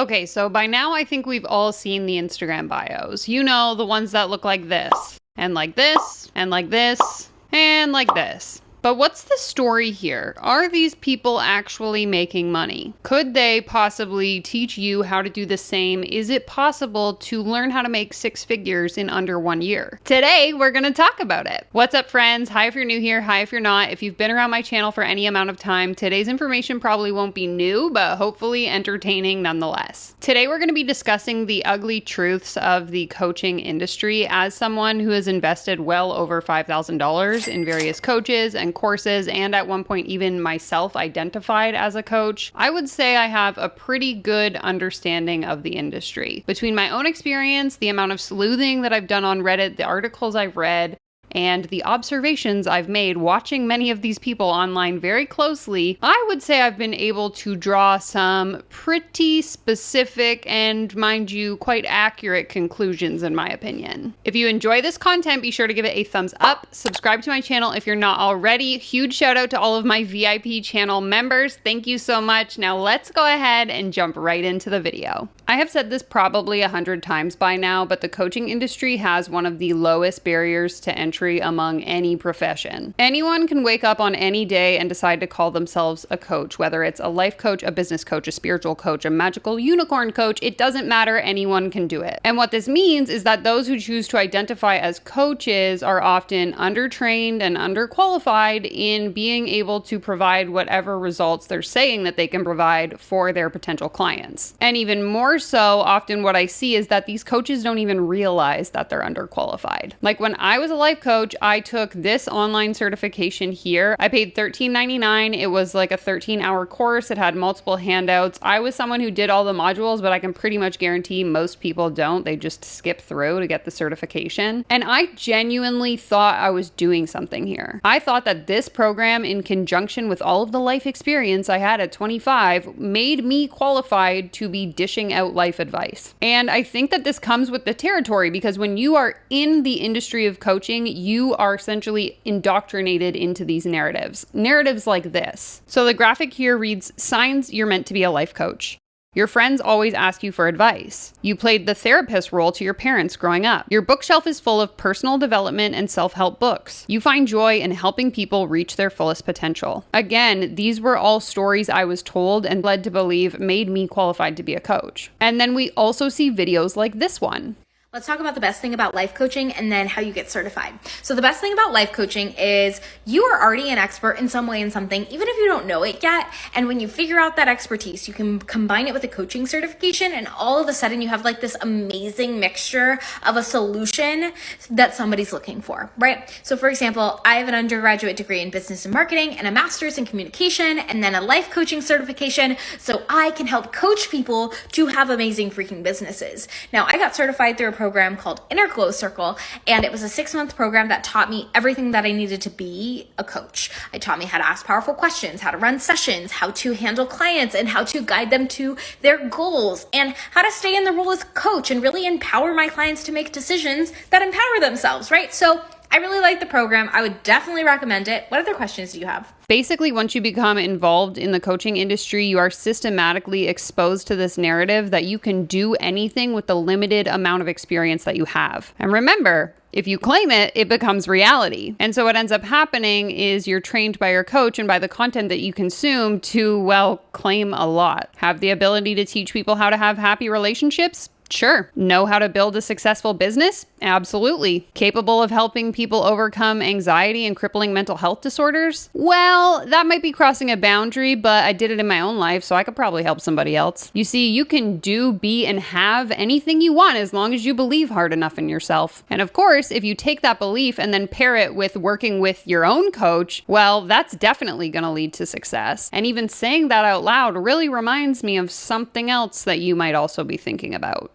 Okay, so by now I think we've all seen the Instagram bios. You know, the ones that look like this, and like this, and like this, and like this. But what's the story here? Are these people actually making money? Could they possibly teach you how to do the same? Is it possible to learn how to make 6 figures in under 1 year? Today, we're gonna talk about it. What's up, friends? Hi if you're new here, hi if you're not. If you've been around my channel for any amount of time, today's information probably won't be new, but hopefully entertaining nonetheless. Today, we're gonna be discussing the ugly truths of the coaching industry as someone who has invested well over $5,000 in various coaches and courses, and at one point even myself identified as a coach. I would say I have a pretty good understanding of the industry. Between my own experience, the amount of sleuthing that I've done on Reddit, the articles I've read, and the observations I've made watching many of these people online very closely, I would say I've been able to draw some pretty specific and, mind you, quite accurate conclusions in my opinion. If you enjoy this content, be sure to give it a thumbs up, subscribe to my channel if you're not already. Huge shout out to all of my VIP channel members. Thank you so much. Now let's go ahead and jump right into the video. I have said this probably 100 times by now, but the coaching industry has one of the lowest barriers to entry among any profession. Anyone can wake up on any day and decide to call themselves a coach, whether it's a life coach, a business coach, a spiritual coach, a magical unicorn coach, it doesn't matter, anyone can do it. And what this means is that those who choose to identify as coaches are often undertrained and underqualified in being able to provide whatever results they're saying that they can provide for their potential clients. And even more so, often what I see is that these coaches don't even realize that they're underqualified. Like when I was a life coach, I took this online certification here. I paid $13.99. It was like a 13-hour course. It had multiple handouts. I was someone who did all the modules, but I can pretty much guarantee most people don't. They just skip through to get the certification. And I genuinely thought I was doing something here. I thought that this program, in conjunction with all of the life experience I had at 25, made me qualified to be dishing out life advice. And I think that this comes with the territory, because when you are in the industry of coaching, you are essentially indoctrinated into these narratives. Narratives like this. So the graphic here reads, signs you're meant to be a life coach. Your friends always ask you for advice. You played the therapist role to your parents growing up. Your bookshelf is full of personal development and self-help books. You find joy in helping people reach their fullest potential. Again, these were all stories I was told and led to believe made me qualified to be a coach. And then we also see videos like this one. Let's talk about the best thing about life coaching and then how you get certified. So the best thing about life coaching is you are already an expert in some way in something, even if you don't know it yet. And when you figure out that expertise, you can combine it with a coaching certification, and all of a sudden you have like this amazing mixture of a solution that somebody's looking for, right? So for example, I have an undergraduate degree in business and marketing and a master's in communication and then a life coaching certification. So I can help coach people to have amazing freaking businesses. Now I got certified through a program called Inner Glow Circle, and it was a 6-month program that taught me everything that I needed to be a coach. It taught me how to ask powerful questions, how to run sessions, how to handle clients, and how to guide them to their goals, and how to stay in the role as coach and really empower my clients to make decisions that empower themselves, right? So I really like the program. I would definitely recommend it. What other questions do you have? Basically, once you become involved in the coaching industry, you are systematically exposed to this narrative that you can do anything with the limited amount of experience that you have. And remember, if you claim it, it becomes reality. And so what ends up happening is you're trained by your coach and by the content that you consume to, well, claim a lot. Have the ability to teach people how to have happy relationships? Sure. Know how to build a successful business? Absolutely. Capable of helping people overcome anxiety and crippling mental health disorders? Well, that might be crossing a boundary, but I did it in my own life, so I could probably help somebody else. You see, you can do, be, and have anything you want as long as you believe hard enough in yourself. And of course, if you take that belief and then pair it with working with your own coach, well, that's definitely going to lead to success. And even saying that out loud really reminds me of something else that you might also be thinking about.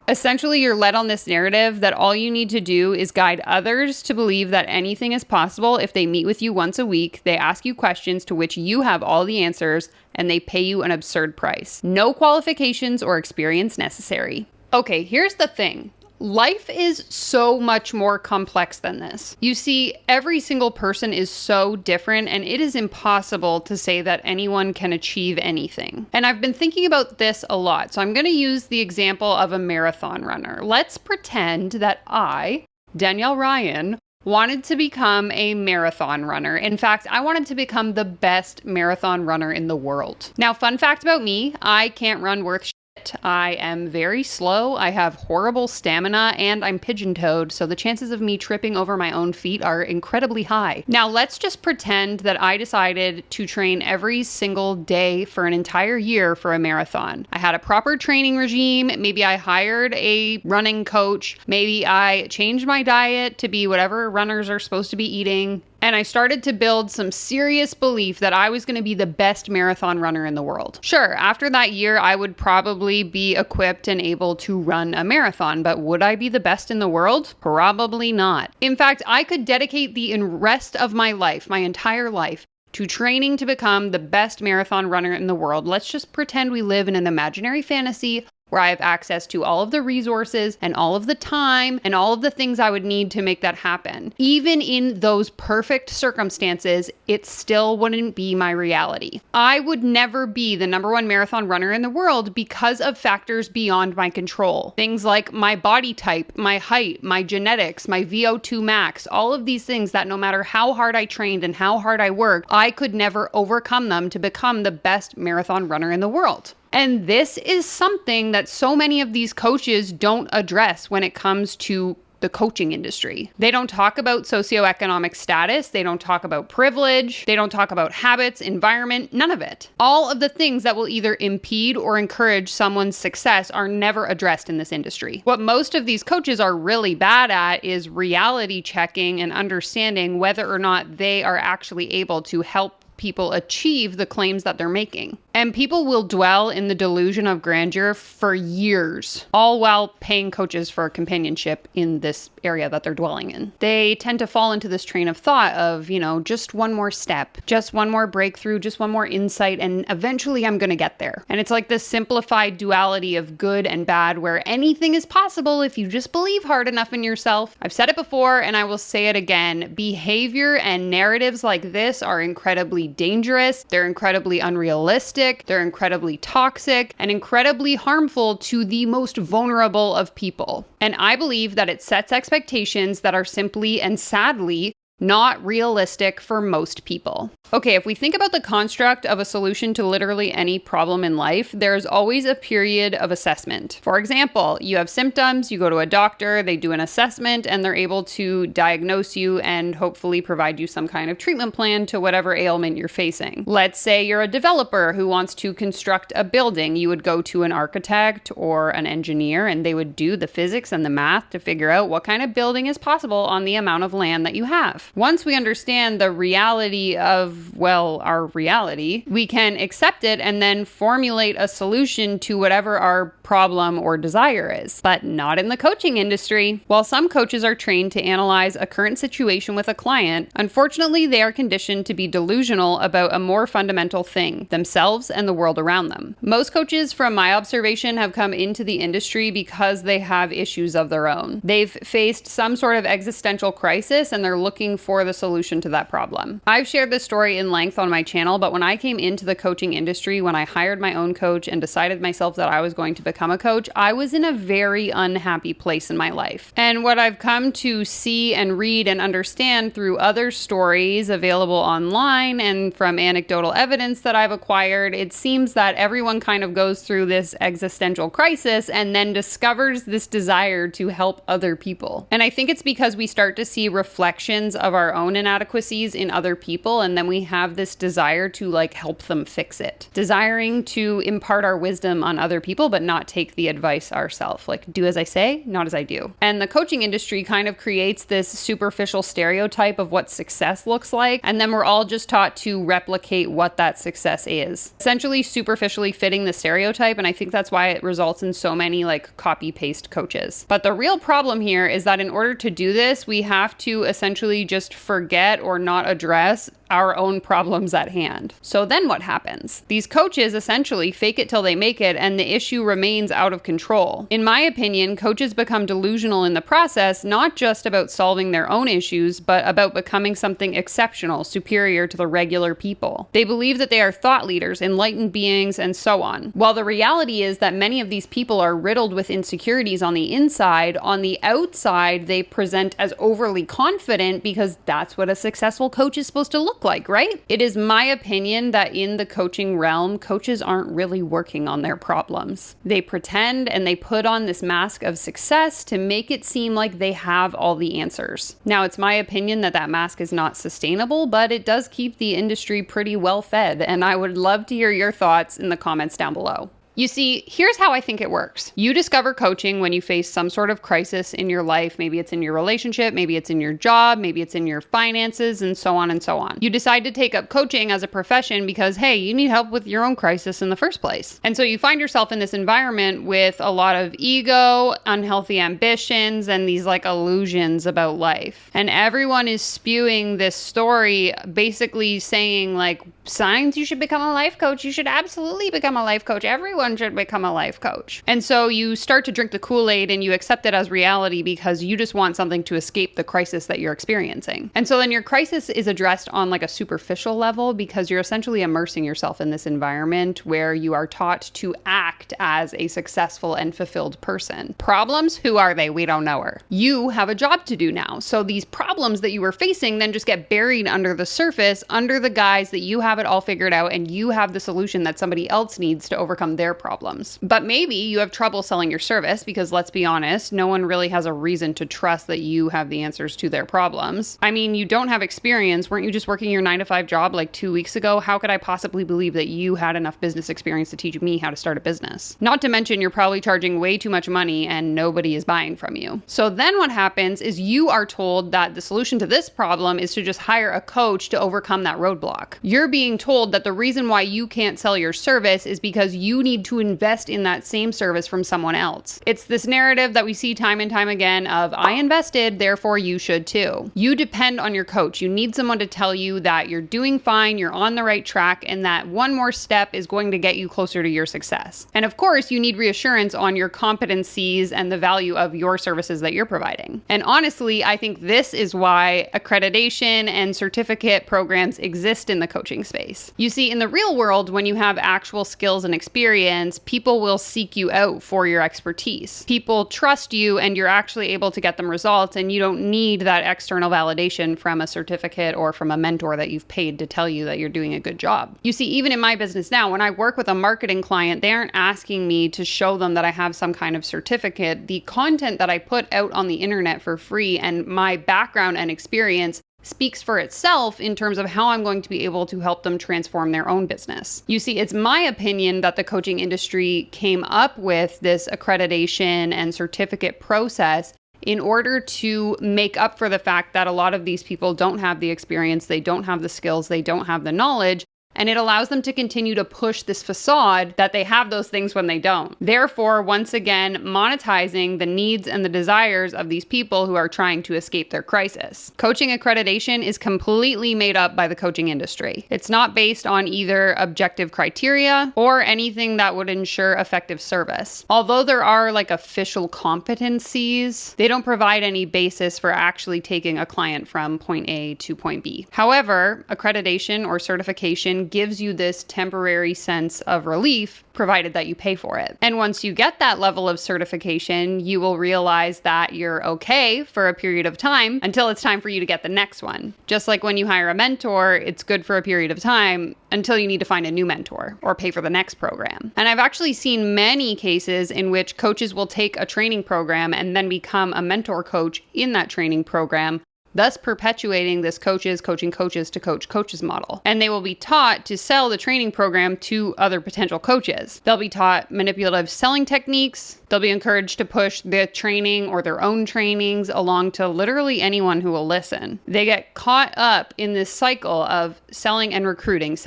Essentially, you're led on this narrative that all you need to do is guide others to believe that anything is possible if they meet with you once a week, they ask you questions to which you have all the answers, and they pay you an absurd price. No qualifications or experience necessary. Okay, here's the thing. Life is so much more complex than this. You see, every single person is so different, and it is impossible to say that anyone can achieve anything. And I've been thinking about this a lot, so I'm going to use the example of a marathon runner. Let's pretend that I, Danielle Ryan, wanted to become a marathon runner. In fact, I wanted to become the best marathon runner in the world. Now, fun fact about me, I can't run worth shit. I am very slow, I have horrible stamina, and I'm pigeon-toed, so the chances of me tripping over my own feet are incredibly high. Now, let's just pretend that I decided to train every single day for an entire year for a marathon. I had a proper training regime, maybe I hired a running coach, maybe I changed my diet to be whatever runners are supposed to be eating, and I started to build some serious belief that I was going to be the best marathon runner in the world. Sure, after that year, I would probably be equipped and able to run a marathon, but would I be the best in the world? Probably not. In fact, I could dedicate the rest of my life, my entire life, to training to become the best marathon runner in the world. Let's just pretend we live in an imaginary fantasy where I have access to all of the resources and all of the time and all of the things I would need to make that happen. Even in those perfect circumstances, it still wouldn't be my reality. I would never be the #1 marathon runner in the world because of factors beyond my control. Things like my body type, my height, my genetics, my VO2 max, all of these things that no matter how hard I trained and how hard I worked, I could never overcome them to become the best marathon runner in the world. And this is something that so many of these coaches don't address when it comes to the coaching industry. They don't talk about socioeconomic status. They don't talk about privilege. They don't talk about habits, environment, none of it. All of the things that will either impede or encourage someone's success are never addressed in this industry. What most of these coaches are really bad at is reality checking and understanding whether or not they are actually able to help people achieve the claims that they're making. And people will dwell in the delusion of grandeur for years, all while paying coaches for companionship in this area that they're dwelling in. They tend to fall into this train of thought of, just one more step, just one more breakthrough, just one more insight, and eventually I'm going to get there. And it's like this simplified duality of good and bad where anything is possible if you just believe hard enough in yourself. I've said it before and I will say it again. Behavior and narratives like this are incredibly dangerous. They're incredibly unrealistic. They're incredibly toxic and incredibly harmful to the most vulnerable of people. And I believe that it sets expectations that are simply and sadly not realistic for most people. Okay, if we think about the construct of a solution to literally any problem in life, there's always a period of assessment. For example, you have symptoms, you go to a doctor, they do an assessment, and they're able to diagnose you and hopefully provide you some kind of treatment plan to whatever ailment you're facing. Let's say you're a developer who wants to construct a building. You would go to an architect or an engineer, and they would do the physics and the math to figure out what kind of building is possible on the amount of land that you have. Once we understand the reality of, our reality, we can accept it and then formulate a solution to whatever our problem or desire is. But not in the coaching industry. While some coaches are trained to analyze a current situation with a client, unfortunately, they are conditioned to be delusional about a more fundamental thing, themselves and the world around them. Most coaches, from my observation, have come into the industry because they have issues of their own. They've faced some sort of existential crisis and they're looking for the solution to that problem. I've shared this story in length on my channel, but when I came into the coaching industry, when I hired my own coach and decided myself that I was going to become a coach, I was in a very unhappy place in my life. And what I've come to see and read and understand through other stories available online and from anecdotal evidence that I've acquired, it seems that everyone kind of goes through this existential crisis and then discovers this desire to help other people. And I think it's because we start to see reflections of our own inadequacies in other people, and then we have this desire to help them fix it. Desiring to impart our wisdom on other people, but not take the advice ourselves. Do as I say, not as I do. And the coaching industry kind of creates this superficial stereotype of what success looks like, and then we're all just taught to replicate what that success is. Essentially superficially fitting the stereotype, and I think that's why it results in so many copy-paste coaches. But the real problem here is that in order to do this, we have to essentially just forget or not address our own problems at hand. So then what happens? These coaches essentially fake it till they make it, and the issue remains out of control. In my opinion, coaches become delusional in the process, not just about solving their own issues, but about becoming something exceptional, superior to the regular people. They believe that they are thought leaders, enlightened beings, and so on. While the reality is that many of these people are riddled with insecurities on the inside, on the outside, they present as overly confident because that's what a successful coach is supposed to look like, right? It is my opinion that in the coaching realm, coaches aren't really working on their problems. They pretend and they put on this mask of success to make it seem like they have all the answers. Now, it's my opinion that that mask is not sustainable, but it does keep the industry pretty well fed, and I would love to hear your thoughts in the comments down below. You see, here's how I think it works. You discover coaching when you face some sort of crisis in your life. Maybe it's in your relationship, maybe it's in your job, maybe it's in your finances, and so on and so on. You decide to take up coaching as a profession because, hey, you need help with your own crisis in the first place. And so you find yourself in this environment with a lot of ego, unhealthy ambitions, and these like illusions about life. And everyone is spewing this story, basically saying like, signs you should become a life coach. You should absolutely become a life coach. Everyone should become a life coach. And so you start to drink the Kool-Aid and you accept it as reality because you just want something to escape the crisis that you're experiencing. And so then your crisis is addressed on like a superficial level because you're essentially immersing yourself in this environment where you are taught to act as a successful and fulfilled person. Problems? Who are they? We don't know her. You have a job to do now. So these problems that you were facing then just get buried under the surface, under the guise that you have it all figured out and you have the solution that somebody else needs to overcome their problems. But maybe you have trouble selling your service because, let's be honest, no one really has a reason to trust that you have the answers to their problems. I mean, you don't have experience. Weren't you just working your 9-to-5 job like 2 weeks ago? How could I possibly believe that you had enough business experience to teach me how to start a business? Not to mention you're probably charging way too much money and nobody is buying from you. So then what happens is you are told that the solution to this problem is to just hire a coach to overcome that roadblock. You're being told that the reason why you can't sell your service is because you need to invest in that same service from someone else. It's this narrative that we see time and time again of, I invested, therefore you should too. You depend on your coach. You need someone to tell you that you're doing fine, you're on the right track, and that one more step is going to get you closer to your success. And of course, you need reassurance on your competencies and the value of your services that you're providing. And honestly, I think this is why accreditation and certificate programs exist in the coaching space. You see, in the real world, when you have actual skills and experience, people will seek you out for your expertise. People trust you and you're actually able to get them results, and you don't need that external validation from a certificate or from a mentor that you've paid to tell you that you're doing a good job. You see, even in my business now, when I work with a marketing client, they aren't asking me to show them that I have some kind of certificate. The content that I put out on the internet for free and my background and experience speaks for itself in terms of how I'm going to be able to help them transform their own business. You see, it's my opinion that the coaching industry came up with this accreditation and certificate process in order to make up for the fact that a lot of these people don't have the experience, they don't have the skills, they don't have the knowledge. And it allows them to continue to push this facade that they have those things when they don't. Therefore, once again, monetizing the needs and the desires of these people who are trying to escape their crisis. Coaching accreditation is completely made up by the coaching industry. It's not based on either objective criteria or anything that would ensure effective service. Although there are like official competencies, they don't provide any basis for actually taking a client from point A to point B. However, accreditation or certification gives you this temporary sense of relief, provided that you pay for it. And once you get that level of certification, you will realize that you're okay for a period of time until it's time for you to get the next one. Just like when you hire a mentor, it's good for a period of time until you need to find a new mentor or pay for the next program. And I've actually seen many cases in which coaches will take a training program and then become a mentor coach in that training program, thus perpetuating this coaches coaching coaches to coach coaches model. And they will be taught to sell the training program to other potential coaches. They'll be taught manipulative selling techniques. They'll be encouraged to push the training or their own trainings along to literally anyone who will listen. They get caught up in this cycle of selling and recruiting.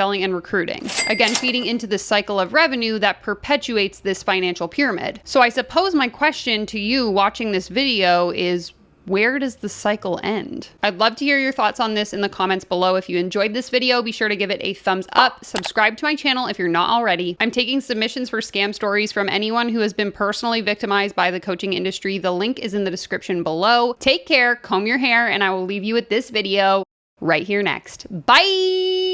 Again, feeding into this cycle of revenue that perpetuates this financial pyramid. So I suppose my question to you watching this video is, Where does the cycle end? I'd love to hear your thoughts on this in the comments below. If you enjoyed this video, be sure to give it a thumbs up. Subscribe to my channel if you're not already. I'm taking submissions for scam stories from anyone who has been personally victimized by the coaching industry. The link is in the description below. Take care, comb your hair, and I will leave you with this video right here next. Bye!